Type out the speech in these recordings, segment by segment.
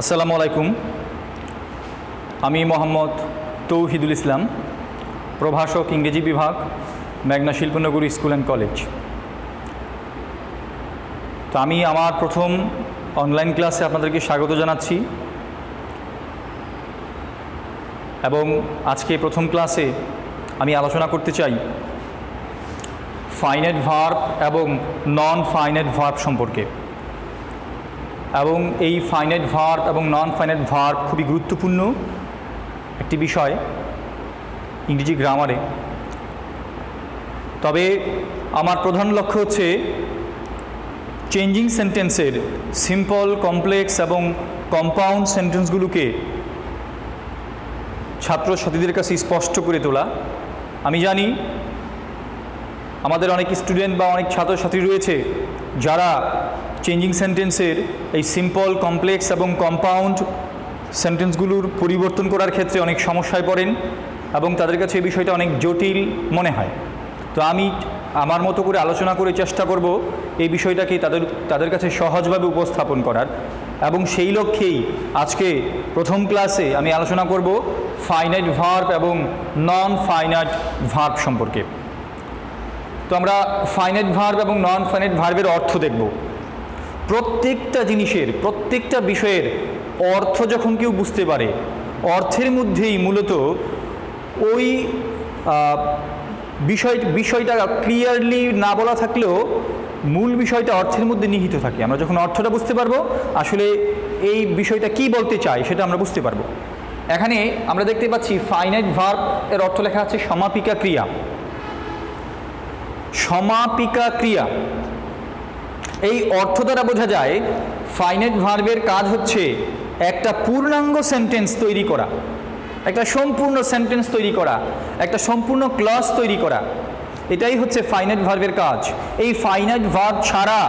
আসসালামু আলাইকুম। আমি মোহাম্মদ তৌহিদুল ইসলাম, প্রভাষক ইংরেজি বিভাগ, মেঘনা শিল্পনগরী স্কুল অ্যান্ড কলেজ। তো আমি আমার প্রথম অনলাইন ক্লাসে আপনাদেরকে স্বাগত জানাচ্ছি এবং আজকে প্রথম ক্লাসে আমি আলোচনা করতে চাই ফাইনাইট ভার্ব এবং নন ফাইনাইট ভার্ব সম্পর্কে। এবং এই ফাইনাইট ভার্ব এবং নন ফাইনাইট ভার্ব খুবই গুরুত্বপূর্ণ একটি বিষয় ইংরেজি গ্রামারে। তবে আমার প্রধান লক্ষ্য হচ্ছে চেঞ্জিং সেন্টেন্সের সিম্পল, কমপ্লেক্স এবং কম্পাউন্ড সেন্টেন্সগুলোকে ছাত্রছাত্রীদের কাছে স্পষ্ট করে তোলা। আমি জানি আমাদের অনেক স্টুডেন্ট বা অনেক ছাত্রছাত্রী রয়েছে যারা চেঞ্জিং সেন্টেন্সের এই সিম্পল, কমপ্লেক্স এবং কম্পাউন্ড সেন্টেন্সগুলোর পরিবর্তন করার ক্ষেত্রে অনেক সমস্যায় পড়েন এবং তাদের কাছে এই বিষয়টা অনেক জটিল মনে হয়। তো আমি আমার মতো করে আলোচনা করে চেষ্টা করব এই বিষয়টাকে তাদের কাছে সহজভাবে উপস্থাপন করার, এবং সেই লক্ষ্যেই আজকে প্রথম ক্লাসে আমি আলোচনা করব ফাইনাইট ভার্ব এবং নন ফাইনাইট ভার্ব সম্পর্কে। তো আমরা ফাইনাইট ভার্ব এবং নন ফাইনাইট ভার্বের অর্থ দেখব। প্রত্যেকটা জিনিসের, প্রত্যেকটা বিষয়ের অর্থ যখন কেউ বুঝতে পারে, অর্থের মধ্যেই মূলত ওই বিষয়টা ক্লিয়ারলি না বলা থাকলেও মূল বিষয়টা অর্থের মধ্যে নিহিত থাকে। আমরা যখন অর্থটা বুঝতে পারবো, আসলে এই বিষয়টা কি বলতে চাই সেটা আমরা বুঝতে পারবো। এখানে আমরা দেখতে পাচ্ছি ফাইনাইট ভার্ব এর অর্থ লেখা আছে সমাপিকা ক্রিয়া। সমাপিকা ক্রিয়া, এই অর্থ দ্বারা বোঝা যায় ফাইনাইট ভার্বের কাজ হচ্ছে একটা পূর্ণাঙ্গ সেন্টেন্স তৈরি করা, একটা সম্পূর্ণ সেন্টেন্স তৈরি করা, একটা সম্পূর্ণ ক্লজ তৈরি করা। এটাই হচ্ছে ফাইনাইট ভার্বের কাজ। এই ফাইনাইট ভার্ব ছাড়া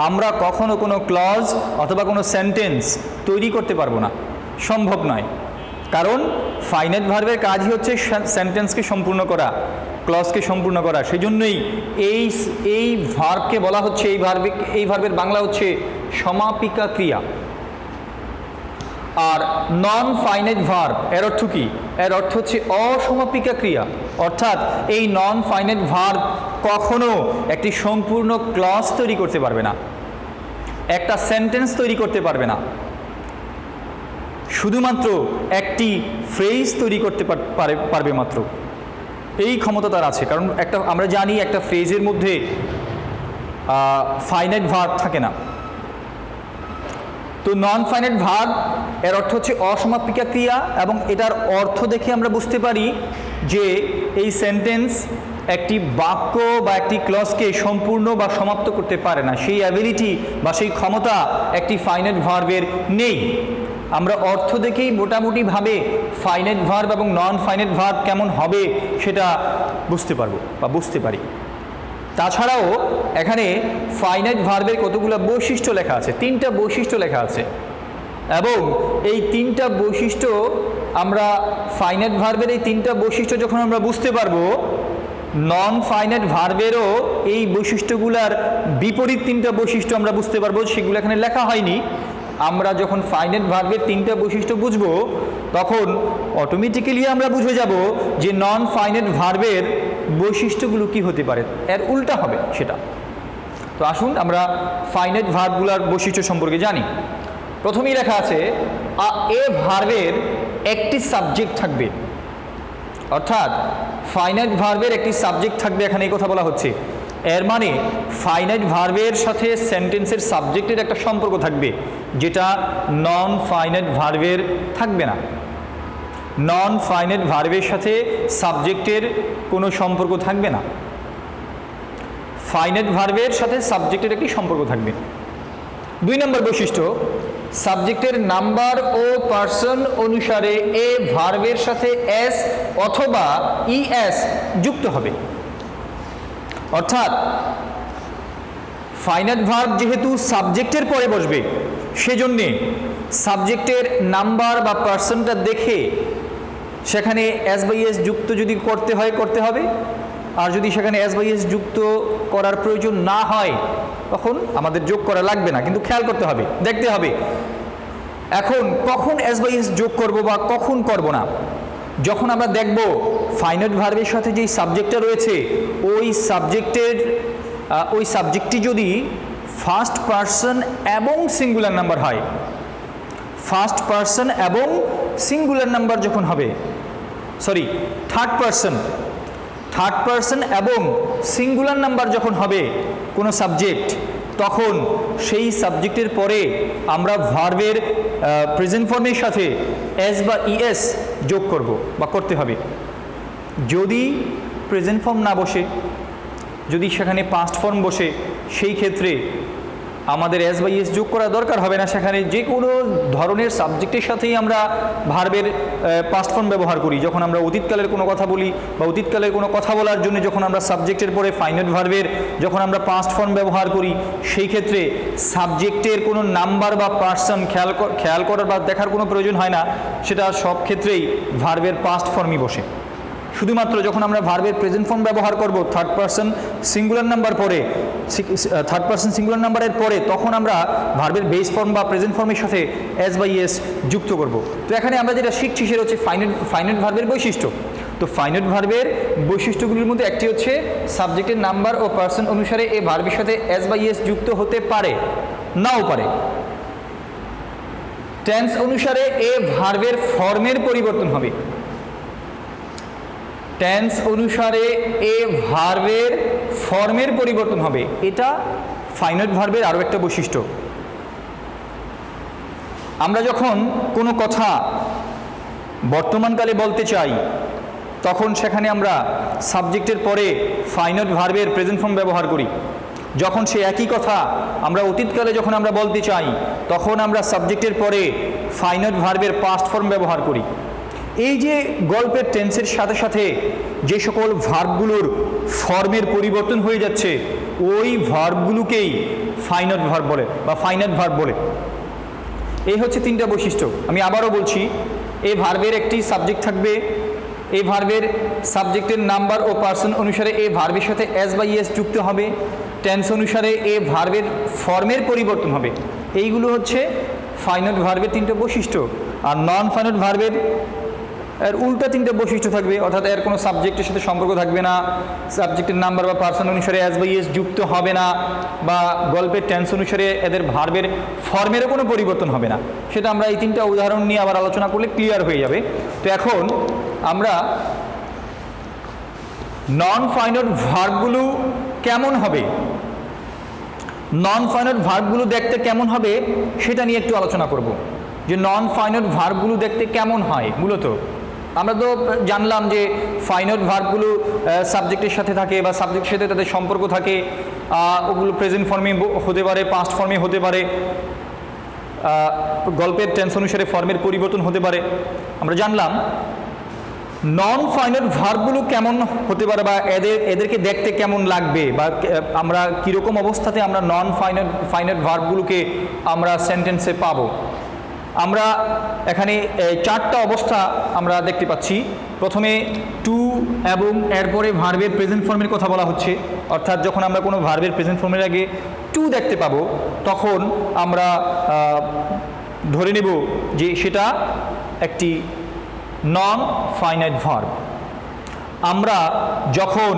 আমরা কখনো কোনো ক্লজ অথবা কোনো সেন্টেন্স তৈরি করতে পারবো না, সম্ভব নয়। কারণ ফাইনাইট ভার্বের কাজই হচ্ছে সেন্টেন্সকে সম্পূর্ণ করা, ক্লজকে সম্পূর্ণ করা। সেই জন্যই এই ভার্বকে বলা হচ্ছে, এই ভার্বের বাংলা হচ্ছে সমাপিকা ক্রিয়া। আর নন ফাইনাইট ভার্ব এর অর্থ কি? এর অর্থ হচ্ছে অসমাপিকা ক্রিয়া। অর্থাৎ এই নন ফাইনাইট ভার্ব কখনো একটি সম্পূর্ণ ক্লজ তৈরি করতে পারবে না, একটা সেন্টেন্স তৈরি করতে পারবে না, শুধুমাত্র একটি ফ্রেজ তৈরি করতে পারবে মাত্র। এই ক্ষমতা তার আছে। কারণ আমরা জানি একটা ফ্রেজের মধ্যে ফাইনাইট ভার্ব থাকে না। তো নন ফাইনাইট ভার্ব এর অর্থ হচ্ছে অসমাপিকা ক্রিয়া, এবং এটার অর্থ দেখে আমরা বুঝতে পারি যে এই সেন্টেন্স একটি বাক্য বা একটি ক্লজকে সম্পূর্ণ বা সমাপ্ত করতে পারে না। সেই অ্যাবিলিটি বা সেই ক্ষমতা একটি ফাইনাইট ভার্বের নেই। আমরা অর্থ দেখেই মোটামুটিভাবে ফাইনাইট ভার্ব এবং নন ফাইনাইট ভার্ব কেমন হবে সেটা বুঝতে পারবো বা বুঝতে পারি। তাছাড়াও এখানে ফাইনাইট ভার্বের কতগুলো বৈশিষ্ট্য লেখা আছে, 3টা বৈশিষ্ট্য লেখা আছে, এবং এই 3টা বৈশিষ্ট্য আমরা ফাইনাইট ভার্বের এই 3টা বৈশিষ্ট্য যখন আমরা বুঝতে পারবো, নন ফাইনাইট ভার্বেরও এই বৈশিষ্ট্যগুলার বিপরীত 3টা বৈশিষ্ট্য আমরা বুঝতে পারবো। সেগুলো এখানে লেখা হয়নি। আমরা যখন ফাইনাইট ভার্বের 3টা বৈশিষ্ট্য বুঝবো, তখন অটোমেটিক্যালি আমরা বুঝে যাব যে নন ফাইনাইট ভার্বের বৈশিষ্ট্যগুলো কি হতে পারে, এর উল্টা হবে সেটা। তো আসুন আমরা ফাইনাইট ভার্বগুলোর বৈশিষ্ট্য সম্পর্কে জানি। প্রথমেই লেখা আছে এ ভার্বের একটি সাবজেক্ট থাকবে। অর্থাৎ ফাইনাইট ভার্বের একটি সাবজেক্ট থাকবে, এখানে এই কথা বলা হচ্ছে। এর মানে ফাইনাইট ভার্বের সাথে সেন্টেন্সের সাবজেক্টের একটা সম্পর্ক থাকবে, যেটা নন ফাইনাইট ভার্বের থাকবে না। নন ফাইনাইট ভার্বের সাথে সাবজেক্টের কোনো সম্পর্ক থাকবে না। ফাইনাইট ভার্বের সাথে সাবজেক্টের একটি সম্পর্ক থাকবে। 2 নম্বর বৈশিষ্ট্য, সাবজেক্টের নাম্বার ও পার্সন অনুসারে এ ভার্বের সাথে এস অথবা ইএস যুক্ত হবে। অর্থাৎ ফাইনাইট ভার্ব যেহেতু সাবজেক্টের পরে বসবে, সেজন্যে সাবজেক্টের নাম্বার বা পার্সনটা দেখে সেখানে এস বাই এস যুক্ত যদি করতে হয় করতে হবে, আর যদি সেখানে এস বাই এস যুক্ত করার প্রয়োজন না হয় তখন আমাদের যোগ করা লাগবে না। কিন্তু খেয়াল করতে হবে, দেখতে হবে এখন কখন এস বাই এস যোগ করব বা কখন করব না, যখন আমরা দেখব ফাইনাইট ভার্বের সাথে যেই সাবজেক্টটা রয়েছে ওই সাবজেক্টটি যদি ফার্স্ট পারসন এবং সিঙ্গুলার নাম্বার হয়, ফার্স্ট পারসন এবং সিঙ্গুলার নাম্বার যখন হবে, সরি থার্ড পারসন এবং সিঙ্গুলার নাম্বার যখন হবে কোনো সাবজেক্ট, তখন সেই সাবজেক্টের পরে আমরা ভার্বের প্রেজেন্ট ফর্মের সাথে এস বা ইএস যোগ করব বা করতে হবে। যদি প্রেজেন্ট ফর্ম না বসে, যদি সেখানে পাস্ট ফর্ম বসে, সেই ক্ষেত্রে আমাদের এস বা ইএস যোগ করা দরকার হবে না। সেখানে যে কোনো ধরনের সাবজেক্টের সাথেই আমরা ভার্বের পাস্ট ফর্ম ব্যবহার করি। যখন আমরা অতীতকালের কোনো কথা বলি বা অতীতকালের কোনো কথা বলার জন্য যখন আমরা সাবজেক্টের পরে ফাইনাইট ভার্বের যখন আমরা পাস্ট ফর্ম ব্যবহার করি, সেই ক্ষেত্রে সাবজেক্টের কোনো নাম্বার বা পার্সন খেয়াল করার বা দেখার কোনো প্রয়োজন হয় না, সেটা সব ক্ষেত্রেই ভার্বের পাস্ট ফর্মই বসে। শুধুমাত্র যখন আমরা ভার্বের প্রেজেন্ট ফর্ম ব্যবহার করব থার্ড পারসন সিঙ্গুলার নাম্বারের পরে, তখন আমরা ভার্বের বেস ফর্ম বা প্রেজেন্ট ফর্মের সাথে এস বাই এস যুক্ত করব। তো এখানে আমরা যেটা শিখছি সেটা হচ্ছে ফাইনাইট ভার্বের বৈশিষ্ট্য। তো ফাইনাইট ভার্বের বৈশিষ্ট্যগুলির মধ্যে একটি হচ্ছে সাবজেক্টের নাম্বার ও পার্সন অনুসারে এই ভার্বের সাথে এস বাই এস যুক্ত হতে পারে, নাও পারে। টেন্স অনুসারে এই ভার্বের ফর্মের পরিবর্তন হবে, টেন্স অনুসারে এ ভার্বের ফর্মের পরিবর্তন হবে। এটা ফাইনাইট ভার্বের আরও একটা বৈশিষ্ট্য। আমরা যখন কোনো কথা বর্তমানকালে বলতে চাই, তখন সেখানে আমরা সাবজেক্টের পরে ফাইনাইট ভার্বের প্রেজেন্ট ফর্ম ব্যবহার করি। যখন সে একই কথা আমরা অতীতকালে যখন আমরা বলতে চাই, তখন আমরা সাবজেক্টের পরে ফাইনাইট ভার্বের পাস্ট ফর্ম ব্যবহার করি। এই যে গল্পের টেন্সের সাথে সাথে যে সকল ভার্বগুলোর ফর্মের পরিবর্তন হয়ে যাচ্ছে, ওই ভার্বগুলোকেই ফাইনাইট ভার্ব বলে বা ফাইনাইট ভার্ব বলে। এই হচ্ছে তিনটা বৈশিষ্ট্য। আমি আবারও বলছি, এই ভার্বের একটি সাবজেক্ট থাকবে, এই ভার্বের সাবজেক্টের নাম্বার ও পার্সন অনুসারে এই ভার্বের সাথে এস বাই এস যুক্ত হবে, টেন্স অনুসারে এই ভার্বের ফর্মের পরিবর্তন হবে। এইগুলো হচ্ছে ফাইনাইট ভার্বের তিনটা বৈশিষ্ট্য। আর নন ফাইনাইট ভার্বের এর উল্টা তিনটা বৈশিষ্ট্য থাকবে, অর্থাৎ এর কোনো সাবজেক্টের সাথে সম্পর্ক থাকবে না, সাবজেক্টের নাম্বার বা পার্সন অনুসারে এস বাই এস যুক্ত হবে না, বা গল্পের টেন্স অনুসারে এদের ভার্বের ফর্মেরও কোনো পরিবর্তন হবে না। সেটা আমরা এই তিনটা উদাহরণ নিয়ে আবার আলোচনা করলে ক্লিয়ার হয়ে যাবে। তো এখন আমরা নন ফাইনাইট ভার্বগুলো কেমন হবে, নন ফাইনাইট ভার্বগুলো দেখতে কেমন হবে সেটা নিয়ে একটু আলোচনা করব। যে নন ফাইনাইট ভার্বগুলো দেখতে কেমন হয়। মূলত আমরা তো জানলাম যে ফাইনাইট ভার্বগুলো সাবজেক্টের সাথে থাকে বা সাবজেক্টের সাথে তাদের সম্পর্ক থাকে, ওগুলো প্রেজেন্ট ফর্মে হতে পারে, পাস্ট ফর্মে হতে পারে, গল্পের টেন্স অনুসারে ফর্মের পরিবর্তন হতে পারে। আমরা জানলাম নন ফাইনাইট ভার্বগুলো কেমন হতে পারে বা এদেরকে দেখতে কেমন লাগবে, বা আমরা কীরকম অবস্থাতে আমরা নন ফাইনাইট ভার্বগুলোকে আমরা সেন্টেন্সে পাবো। আমরা এখানে চারটা অবস্থা আমরা দেখতে পাচ্ছি। প্রথমে টু এবং এরপরে ভার্বের প্রেজেন্ট ফর্মের কথা বলা হচ্ছে, অর্থাৎ যখন আমরা কোনো ভার্বের প্রেজেন্ট ফর্মের আগে টু দেখতে পাবো, তখন আমরা ধরে নেব যে সেটা একটি নন ফাইনাইট ভার্ব। আমরা যখন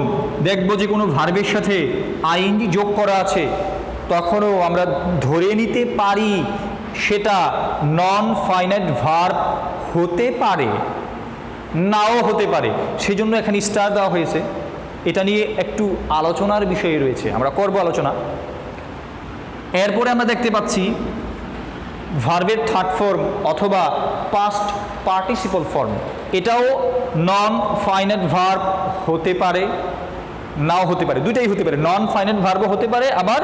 দেখব যে কোনো ভার্বের সাথে আইএনজি যোগ করা আছে, তখনও আমরা ধরে নিতে পারি সেটা নন ফাইনাইট ভার্ব হতে পারে, নাও হতে পারে। সেই জন্য এখানে স্টার দেওয়া হয়েছে। এটা নিয়ে একটু আলোচনার বিষয় রয়েছে, আমরা করব আলোচনা। এরপরে আমরা দেখতে পাচ্ছি ভার্বের থার্ড ফর্ম অথবা পাস্ট পার্টিসিপল ফর্ম, এটাও নন ফাইনাইট ভার্ব হতে পারে, নাও হতে পারে, দুইটাই হতে পারে। নন ফাইনাইট ভার্বও হতে পারে, আবার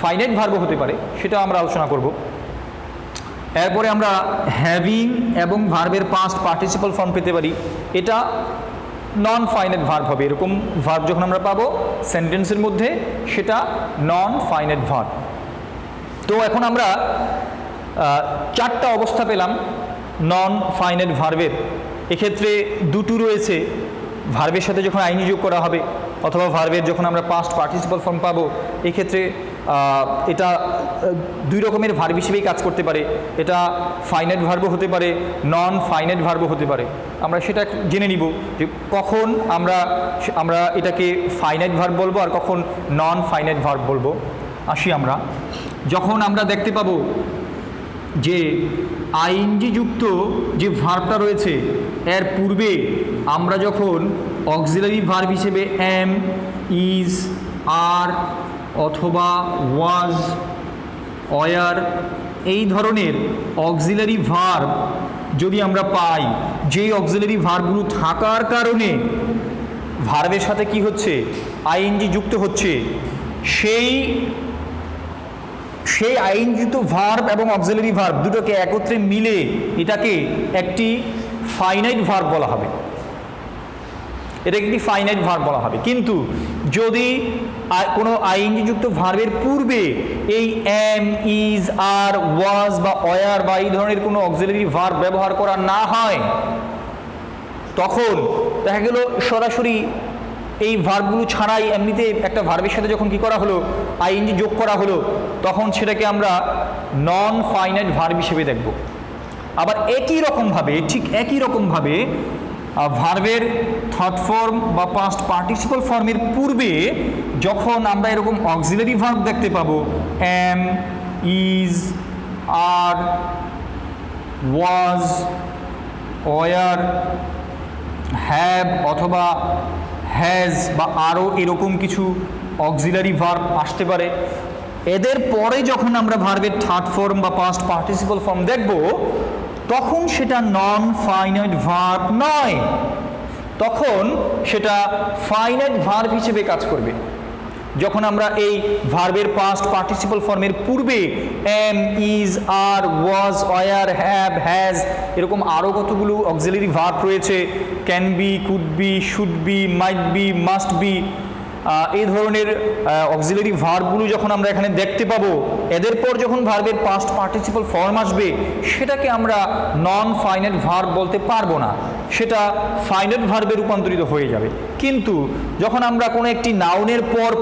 ফাইনাইট ভার্বও হতে পারে, সেটা আমরা আলোচনা করব। এরপরে আমরা হ্যাভিং এবং ভার্বের পাস্ট পার্টিসিপল ফর্ম পেতে পারি। এটা নন ফাইনাইট ভার্ব হবে। এরকম ভার্ব যখন আমরা পাবো সেন্টেন্সের মধ্যে, সেটা নন ফাইনাইট ভার্ব। তো এখন আমরা চারটা অবস্থা পেলাম নন ফাইনাইট ভার্বের। এক্ষেত্রে দুটো রয়েছে, ভার্বের সাথে যখন আইনি যোগ করা হবে অথবা ভার্বের যখন আমরা পাস্ট পার্টিসিপল ফর্ম পাবো, এক্ষেত্রে এটা দুই রকমের ভার্ব হিসেবেই কাজ করতে পারে। এটা ফাইনাইট ভার্বও হতে পারে, নন ফাইনাইট ভার্বও হতে পারে। আমরা সেটা জেনে নিব যে কখন আমরা এটাকে ফাইনাইট ভার্ব বলবো আর কখন নন ফাইনাইট ভার্ব বলবো। আসি আমরা, যখন আমরা দেখতে পাবো যে আইএনজি যুক্ত যে ভার্বটা রয়েছে এর পূর্বে আমরা যখন অক্সিলারি ভার্ব হিসেবে এম, ইজ, আর অথবা ওয়াজ, ওয়ার এই ধরনের অক্সিলারি ভার্ব যদি আমরা পাই, যেই অক্সিলারি ভার্বগুলো থাকার কারণে ভার্বের সাথে কি হচ্ছে, আইএনজি যুক্ত হচ্ছে, সেই আইনযুক্ত ভার্ব এবং অক্সিলারি ভার্ব দুটোকে একত্রে মিলে এটাকে একটি ফাইনাইট ভার্ব বলা হবে। এটাকে একটি ফাইনাইট ভার্ব বলা হবে। কিন্তু যদি কোনো আইএনজি যুক্ত ভার্বের পূর্বে এই এম, ইজ, আর, ওয়াজ বা ওয়ার বা এই ধরনের কোনো অক্সিলারি ভার্ব ব্যবহার করা না হয়, তখন দেখা গেল সরাসরি এই ভার্বগুলো ছাড়াই এমনিতে একটা ভার্বের সাথে যখন কি করা হলো, আইএনজি যোগ করা হলো, তখন সেটাকে আমরা নন ফাইনাইট ভার্ব হিসেবে দেখব। আবার ঠিক একই রকমভাবে ভার্বের থার্ড ফর্ম বা পাস্ট পার্টিসিপল ফর্মের পূর্বে যখন আমরা এরকম অক্সিলারি ভার্ব দেখতে পাবো, am, is, are, was, were, have অথবা হ্যাজ বা আরও এরকম কিছু অক্সিলারি ভার্ব আসতে পারে, এদের পরে যখন আমরা ভার্বের থার্ড ফর্ম বা পাস্ট পার্টিসিপল ফর্ম দেখব, তখন সেটা নন ফাইনাইট ভার্ব নয়, তখন সেটা ফাইনাইট ভার্ব হিসেবে কাজ করবে। যখন আমরা এই ভার্বের পাস্ট পার্টিসিপল ফর্মের পূর্বে am, is, are, was, were, have, has এরকম আরও কতগুলো অক্সিলারি ভার্ব রয়েছে, can be, could be, should be, might be, must be, এই ধরনের অক্সিলারি ভার্বগুলো যখন আমরা এখানে দেখতে পাবো, এদের পর যখন ভার্বের পাস্ট পার্টিসিপল ফর্ম আসবে, সেটাকে আমরা নন ফাইনাইট ভার্ব বলতে পারবো না, সেটা ফাইনাইট ভার্বে রূপান্তরিত হয়ে যাবে। কিন্তু যখন আমরা কোনো একটি নাউনের পর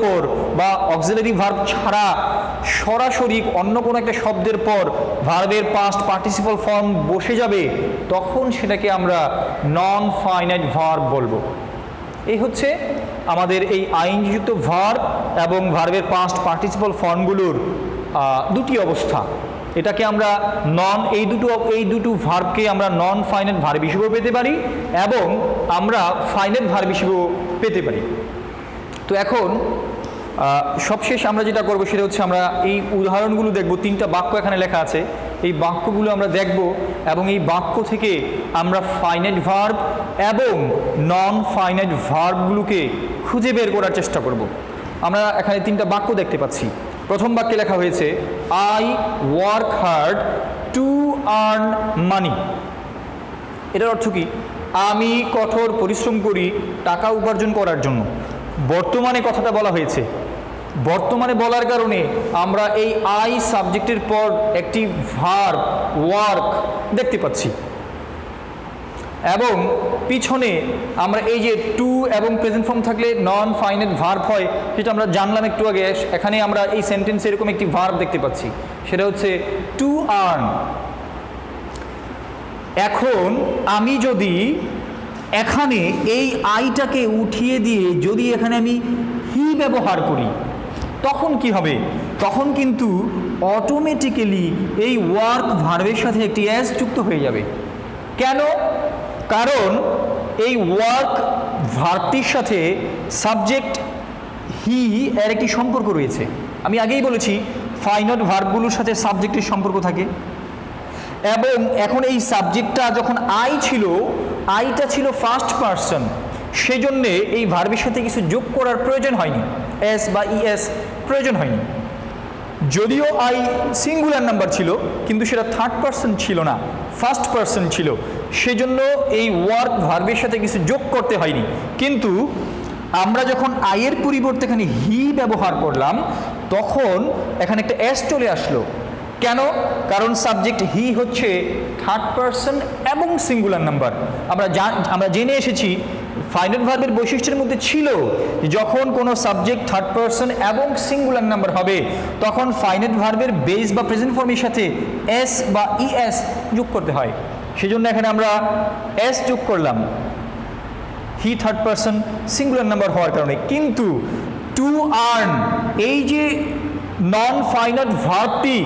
বা অক্সিলারি ভার্ব ছাড়া সরাসরি অন্য কোনো একটা শব্দের পর ভার্বের পাস্ট পার্টিসিপল ফর্ম বসে যাবে, তখন সেটাকে আমরা নন ফাইনাইট ভার্ব বলবো। এই হচ্ছে আমাদের এই আইনযুক্ত ভার্ব এবং ভার্বের পাস্ট পার্টিসিপল ফর্মগুলোর দুটি অবস্থা। এটাকে আমরা এই দুটো ভার্বকে আমরা নন ফাইনাইট ভার্ব হিসেবেও পেতে পারি এবং আমরা ফাইনাইট ভার্ব হিসেবেও পেতে পারি। তো এখন সবশেষ আমরা যেটা করবো সেটা হচ্ছে আমরা এই উদাহরণগুলো দেখব। 3টা বাক্য এখানে লেখা আছে, এই বাক্যগুলো আমরা দেখব এবং এই বাক্য থেকে আমরা ফাইনাইট ভার্ব এবং নন ফাইনাইট ভার্বগুলোকে খুঁজে বের করার চেষ্টা করব। আমরা এখানে 3টা বাক্য দেখতে পাচ্ছি। প্রথম বাক্যে লেখা হয়েছে I work hard to earn money. এটার অর্থ কি? আমি কঠোর পরিশ্রম করি টাকা উপার্জন করার জন্য। বর্তমানে কথাটা বলা হয়েছে, বর্তমানে বলার কারণে আমরা এই আই সাবজেক্টের পর একটি ভার্ব ওয়ার্ক দেখতে পাচ্ছি এবং পিছনে আমরা এই যে টু এবং প্রেজেন্ট ফর্ম থাকলে নন ফাইনাইট ভার্ব হয়, যেটা আমরা জানলাম একটু আগে। এখানে আমরা এই সেন্টেন্সে এরকম একটি ভার্ব দেখতে পাচ্ছি, সেটা হচ্ছে টু আর্ন। এখন আমি যদি এখানে এই আইটাকে উঠিয়ে দিয়ে যদি এখানে আমি হি ব্যবহার করি, তখন কি হবে? তখন কিন্তু অটোমেটিক্যালি এই ওয়ার্ক ভার্বের সাথে একটি এস যুক্ত হয়ে যাবে। কেন? কারণ এই ওয়ার্ক ভার্বটির সাথে সাবজেক্ট হি এর একটি সম্পর্ক রয়েছে। আমি আগেই বলেছি ফাইনাইট ভার্বগুলোর সাথে সাবজেক্টের সম্পর্ক থাকে এবং এখন এই সাবজেক্টটা যখন আই ছিল, আইটা ছিল ফার্স্ট পারসন, সেজন্যে এই ভার্বের সাথে কিছু যোগ করার প্রয়োজন হয়নি, এস বা ইএস প্রয়োজন হয়নি। যদিও আই সিঙ্গুলার নাম্বার ছিল, কিন্তু সেটা থার্ড পারসন ছিল না, ফার্স্ট পারসন ছিল, সেজন্য এই ওয়ার্ক ভার্বের সাথে কিছু যোগ করতে হয়নি। কিন্তু আমরা যখন আইয়ের পরিবর্তে এখানে হি ব্যবহার করলাম, তখন এখানে একটা এস চলে আসলো। কেন? কারণ সাবজেক্ট হি হচ্ছে থার্ড পারসন এবং সিঙ্গুলার নাম্বার। আমরা জেনে এসেছি ফাইনাইট ভার্বের বৈশিষ্ট্যের মধ্যে ছিল যখন কোনো সাবজেক্ট থার্ড পারসন এবং সিঙ্গুলার নাম্বার হবে তখন ফাইনাইট ভার্বের বেস বা প্রেজেন্ট ফর্মের সাথে এস বা ইএস যোগ করতে হয়। সেজন্য এখানে আমরা এস যোগ করলাম he third person singular number হওয়ার কারণে। কিন্তু টু আর্ন এই যে নন ফাইনাইট ভার্বটি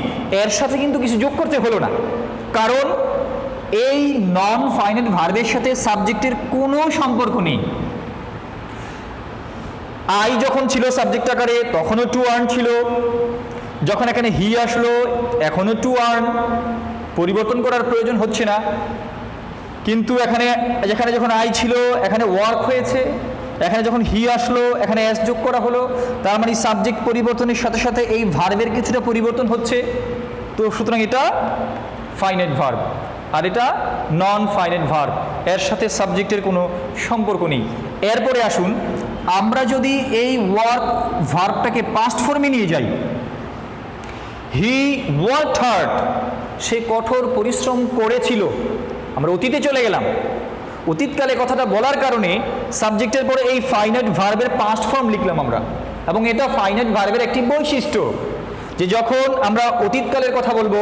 এর সাথে কিন্তু কিছু যোগ করতে হলো না, কারণ এই নন ফাইনাইট ভার্বের সাথে সাবজেক্টের কোনো সম্পর্ক নেই। আই যখন ছিল সাবজেক্ট আকারে তখনও টু আর্ন ছিল, যখন এখানে হি আসলো এখনো টু আর্ন, পরিবর্তন করার প্রয়োজন হচ্ছে না। কিন্তু এখানে যখন আই ছিল এখানে ওয়ার্ক হয়েছে, এখানে যখন হি আসলো এখানে এস যোগ করা হলো, তার মানে সাবজেক্ট পরিবর্তনের সাথে সাথে এই ভার্বের কিছুটা পরিবর্তন হচ্ছে। তো সুতরাং এটা ফাইনাইট ভার্ব আর এটা নন ফাইনাইট ভার্ব, এর সাথে সাবজেক্টের কোনো সম্পর্ক নেই। এরপরে আসুন আমরা যদি এই ওয়ার্ক ভার্বটাকে পাস্ট ফর্মে নিয়ে যাই, হি ওয়ার্কড হার্ড, সে কঠোর পরিশ্রম করেছিল। আমরা অতীতে চলে গেলাম, অতীতকালে কথাটা বলার কারণে সাবজেক্টের পরে এই ফাইনাইট ভার্বের পাস্ট ফর্ম লিখলাম আমরা, এবং এটা ফাইনাইট ভার্বের একটি বৈশিষ্ট্য যে যখন আমরা অতীতকালের কথা বলবো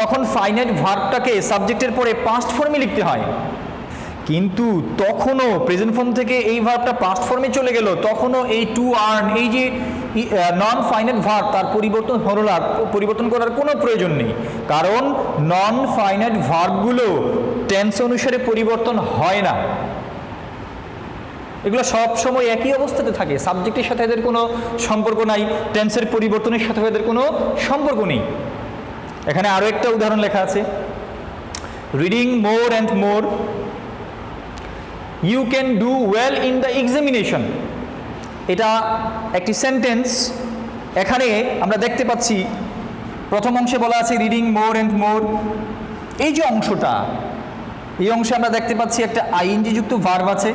তখন ফাইনাইট ভার্বটাকে সাবজেক্টের পরে পাস্ট ফর্মে লিখতে হয়। কিন্তু তখনও প্রেজেন্ট ফর্ম থেকে এই ভার্বটা পাস্ট ফর্মে চলে গেল, তখনও এই টু আর্ন এই যে নন ফাইনাইট ভার্ব তার পরিবর্তন হলো না, পরিবর্তন করার কোনো প্রয়োজন নেই, কারণ নন ফাইনাইট ভার্বগুলো টেন্স অনুসারে পরিবর্তন হয় না, এগুলো সব সময় একই অবস্থাতে থাকে, সাবজেক্টের সাথে এদের কোনো সম্পর্ক নাই, টেন্সের পরিবর্তনের সাথে এদের কোনো সম্পর্ক নেই। এখানে আরও একটা উদাহরণ লেখা আছে, reading more and more you can do well in the examination. এটা একটি সেন্টেন্স। এখানে আমরা দেখতে পাচ্ছি প্রথম অংশে বলা আছে রিডিং মোর অ্যান্ড মোর, এই যে অংশটা, এই অংশে আমরা দেখতে পাচ্ছি একটা আইএনজি যুক্ত ভার্ব আছে।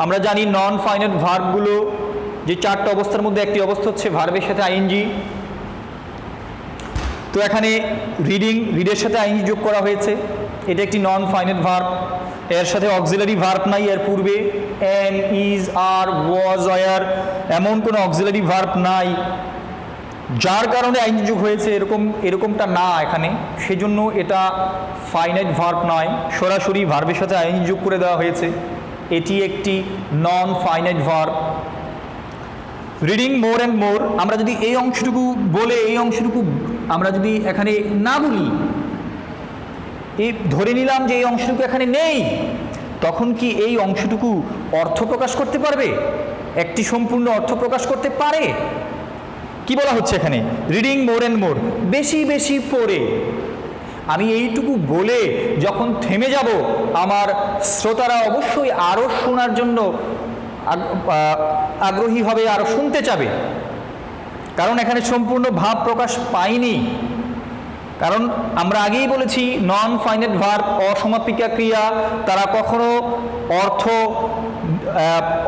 আমরা জানি নন ফাইনাইট ভার্বগুলো যে চারটা অবস্থার মধ্যে একটি অবস্থা হচ্ছে ভার্বের সাথে আইএনজি। তো এখানে রিডের সাথে আইএনজি যোগ করা হয়েছে, এটা একটি নন ফাইনাইট ভার্ব, এর সাথে অক্সিলারি ভার্ব নাই, এর পূর্বে am, is, are, was, were এমন কোনো অক্সিলারি ভার্ব নাই, যার কারণে আইএনজি যোগ হয়েছে এরকমটা না এখানে, সেজন্য এটা ফাইনাইট ভার্ব নয়, সরাসরি ভার্বের সাথে আইএনজি যোগ করে দেওয়া হয়েছে, এটি একটি non finite verb. Reading more and মোর, আমরা যদি এই অংশটুকু বলে এই অংশটুকু আমরা যদি এখানে না বলি, এই ধরে নিলাম যে এই অংশটুকু এখানে নেই, তখন কি এই অংশটুকু অর্থ প্রকাশ করতে পারবে? একটি সম্পূর্ণ অর্থ প্রকাশ করতে পারে? কি বলা হচ্ছে এখানে? রিডিং মোর অ্যান্ড মোর, বেশি বেশি পড়ে। আমি এইটুকু বলে যখন থেমে যাব, আমার শ্রোতারা অবশ্যই আরও শোনার জন্য আগ্রহী হবে, আরও শুনতে চাবে, কারণ এখানে সম্পূর্ণ ভাব প্রকাশ পাইনি। কারণ আমরা আগেই বলেছি নন ফাইনাইট ভার্ব অসমাপিকা ক্রিয়া, তারা কখনো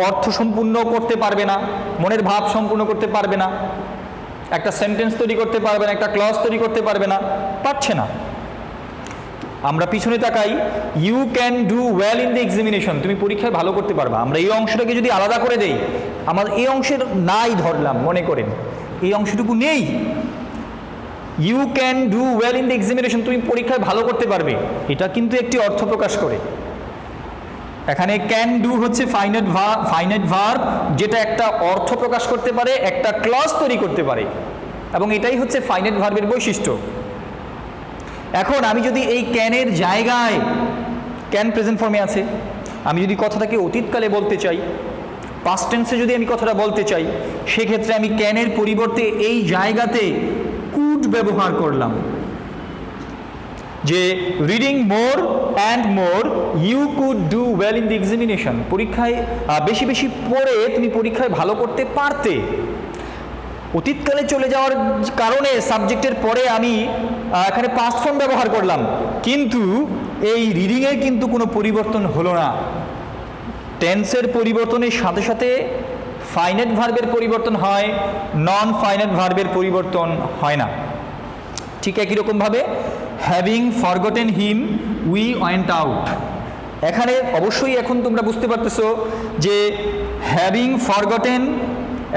অর্থ সম্পূর্ণ করতে পারবে না, মনের ভাব সম্পূর্ণ করতে পারবে না, একটা সেন্টেন্স তৈরি করতে পারবে না, একটা ক্লজ তৈরি করতে পারবে না, পারছে না। আমরা পিছনে তাকাই, you can do well in the examination, তুমি পরীক্ষায় ভালো করতে পারবা। আমরা এই অংশটাকে যদি আলাদা করে দেই, আমার এই অংশের নাই ধরলাম, মনে করেন এই অংশটুকু নেই, you can do well in the examination, তুমি পরীক্ষায় ভালো করতে পারবে, এটা কিন্তু একটি অর্থ প্রকাশ করে। এখানে ক্যান ডু হচ্ছে ফাইনাইট ভার্ব, যেটা একটা অর্থ প্রকাশ করতে পারে, একটা ক্লজ তৈরি করতে পারে, এবং এটাই হচ্ছে ফাইনাইট ভার্বের বৈশিষ্ট্য। এখন আমি যদি এই ক্যানের জায়গায়, ক্যান প্রেজেন্ট ফর্মে আছে, আমি যদি কথাটাকে অতীতকালে বলতে চাই, পাস্ট টেন্সে যদি আমি কথাটা বলতে চাই, সেক্ষেত্রে আমি ক্যানের পরিবর্তে এই জায়গাতে কুড ব্যবহার করলাম, যে reading more and more you could do well in the examination, পরীক্ষায় বেশি বেশি পড়ে তুমি পরীক্ষায় ভালো করতে পারতে। অতীতকালে চলে যাওয়ার কারণে সাবজেক্টের পরে আমি এখানে পাস্ট ফর্ম ব্যবহার করলাম, কিন্তু এই রিডিংয়ের কিন্তু কোনো পরিবর্তন হলো না। টেন্সের পরিবর্তনের সাথে সাথে ফাইনাইট ভার্বের পরিবর্তন হয়, নন ফাইনাইট ভার্বের পরিবর্তন হয় না। ঠিক একই রকমভাবে having forgotten him we went out, এখানে অবশ্যই এখন তোমরা বুঝতে পারতেছো যে হ্যাভিং ফরগটেন,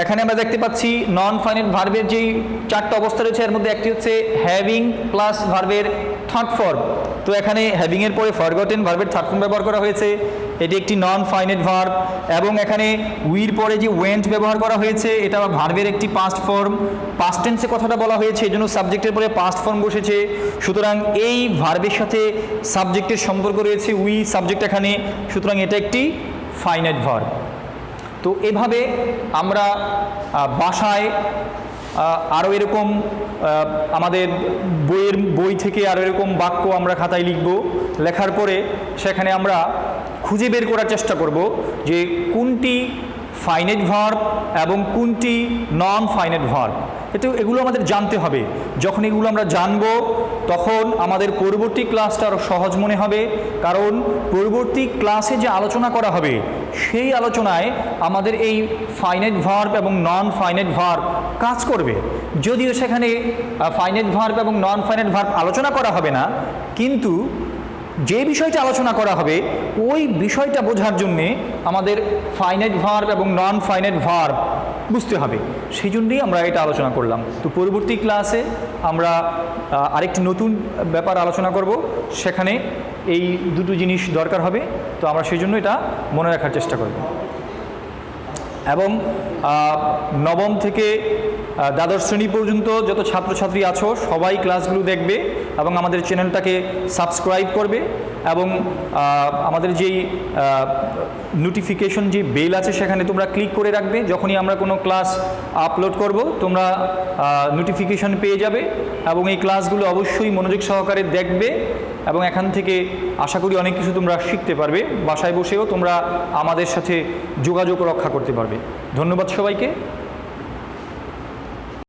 এখানে আমরা দেখতে পাচ্ছি নন ফাইনাইট ভার্বের যেই 4টা অবস্থা রয়েছে এর মধ্যে একটি হচ্ছে হ্যাভিং প্লাস ভার্বের থার্ড ফর্ম। তো এখানে হ্যাভিংয়ের পরে ফরগটেন ভার্বের থার্ড ফর্ম ব্যবহার করা হয়েছে, এটি একটি নন ফাইনাইট ভার্ব। এবং এখানে উইর পরে যে ওয়েন্ট ব্যবহার করা হয়েছে এটা ভার্বের একটি পাস্ট ফর্ম, পাস্ট টেন্সে কথাটা বলা হয়েছে এই জন্য সাবজেক্টের পরে পাস্ট ফর্ম বসেছে। সুতরাং এই ভার্বের সাথে সাবজেক্টের সম্পর্ক রয়েছে উই সাবজেক্ট এখানে, সুতরাং এটা একটি ফাইনাইট ভার্ব। তো এভাবে আমরা বাসায় আরও এরকম আমাদের বই থেকে আরও এরকম বাক্য আমরা খাতায় লিখব, লেখার পরে সেখানে আমরা খুঁজে বের করার চেষ্টা করব যে কোনটি ফাইনাইট ভার্ব এবং কোনটি নন ফাইনাইট ভার্ব। এগুলো আমাদের জানতে হবে। যখন এগুলো আমরা জানব তখন আমাদের পরবর্তী ক্লাসটা আরও সহজ মনে হবে, কারণ পরবর্তী ক্লাসে যে আলোচনা করা হবে সেই আলোচনায় আমাদের এই ফাইনাইট ভার্ব এবং নন ফাইনাইট ভার্ব কাজ করবে। যদিও সেখানে ফাইনাইট ভার্ব এবং নন ফাইনাইট ভার্ব আলোচনা করা হবে না, কিন্তু যে বিষয়টা আলোচনা করা হবে ওই বিষয়টা বোঝার জন্যে আমাদের ফাইনাইট ভার্ব এবং নন ফাইনাইট ভার্ব বুঝতে হবে, সেই জন্যই আমরা এটা আলোচনা করলাম। তো পরবর্তী ক্লাসে আমরা আরেকটি নতুন ব্যাপার আলোচনা করব, সেখানে এই দুটো জিনিস দরকার হবে। তো আমরা সেই জন্য এটা মনে রাখার চেষ্টা করব। এবং নবম থেকে দ্বাদশ শ্রেণী পর্যন্ত যত ছাত্রছাত্রী আছো সবাই ক্লাসগুলো দেখবে এবং আমাদের চ্যানেলটাকে সাবস্ক্রাইব করবে এবং আমাদের যেই নোটিফিকেশন যে বেল আছে সেখানে তোমরা ক্লিক করে রাখবে। যখনই আমরা কোনো ক্লাস আপলোড করব তোমরা নোটিফিকেশন পেয়ে যাবে এবং এই ক্লাসগুলো অবশ্যই মনোযোগ সহকারে দেখবে এবং এখান থেকে আশা করি অনেক কিছু তোমরা শিখতে পারবে। বাসায় বসেও তোমরা আমাদের সাথে যোগাযোগ রক্ষা করতে পারবে। ধন্যবাদ সবাইকে।